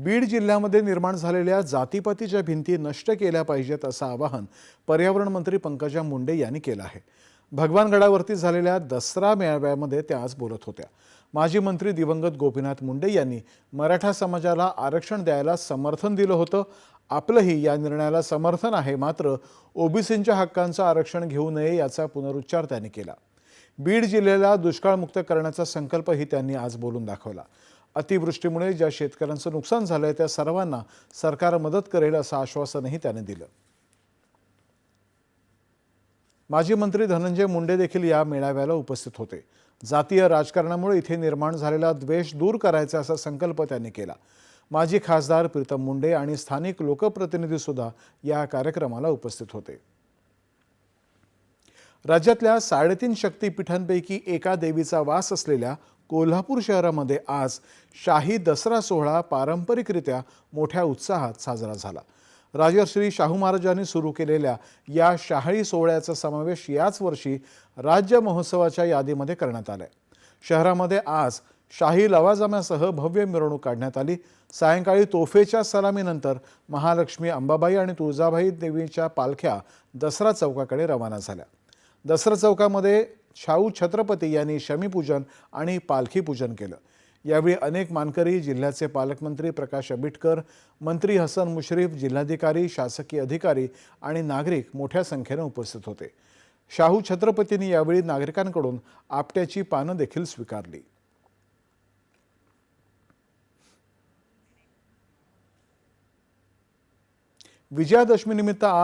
बीड जिल्ह्यामध्ये निर्माण झालेल्या जातीपातीच्या भिंती नष्ट केल्या पाहिजेत असं आवाहन पर्यावरण मंत्री पंकजा मुंडे यांनी केलं आहे। भगवानगडावरती झालेल्या दसरा मेळाव्यामध्ये त्या आज बोलत होत्या। माजी मंत्री दिवंगत गोपीनाथ मुंडे यांनी मराठा समाजाला आरक्षण द्यायला समर्थन दिलं होतं। आपलंही या निर्णयाला समर्थन आहे, मात्र ओबीसींच्या हक्कांचं आरक्षण घेऊ नये याचा पुनरुच्चार त्यांनी केला। बीड जिल्ह्याला दुष्काळमुक्त करण्याचा संकल्पही त्यांनी आज बोलून दाखवला। अतिवृष्टीमुळे ज्या शेतकऱ्यांचं नुकसान झालंय त्या सर्वांना सरकार मदत करेल असं आश्वासनही त्याने दिलं। माजी मंत्री धनंजय मुंडे देखील या मेळाव्याला उपस्थित होते। जातीय राजकारणामुळे इथे निर्माण झालेला द्वेष दूर करायचा असा संकल्प त्यांनी केला। माजी खासदार प्रीतम मुंडे आणि स्थानिक लोकप्रतिनिधी सुद्धा या कार्यक्रमाला उपस्थित होते। राज्यातल्या 3.5 शक्तिपीठांपैकी एका देवीचा वास असलेल्या कोल्हापूर शहरामध्ये आज शाही दसरा सोहळा पारंपरिकरित्या मोठ्या उत्साहात साजरा झाला। राजर्षी शाहू महाराजांनी सुरू केलेल्या या शाही सोहळ्याचा समावेश याच वर्षी राज्य महोत्सवाच्या यादीमध्ये करण्यात आलाय। शहरामध्ये आज शाही लवाजम्यासह भव्य मिरवणूक काढण्यात आली। सायंकाळी तोफेच्या सलामीनंतर महालक्ष्मी, अंबाबाई आणि तुळजाबाई देवीच्या पालख्या दसरा चौकाकडे रवाना झाल्या। दसरा चौकामध्ये शाहू छत्रपती यांनी शमीपूजन आणि पालखी पूजन केलं। यावेळी अनेक मानकरी, जिल्ह्याचे पालकमंत्री प्रकाश आंबेडकर, मंत्री हसन मुश्रीफ, जिल्हाधिकारी, शासकीय अधिकारी आणि नागरिक मोठ्या संख्येने उपस्थित होते। शाहू छत्रपतींनी यावेळी नागरिकांकडून आपट्याची पानं देखील स्वीकारली। विजयादशमीनिमित्त आज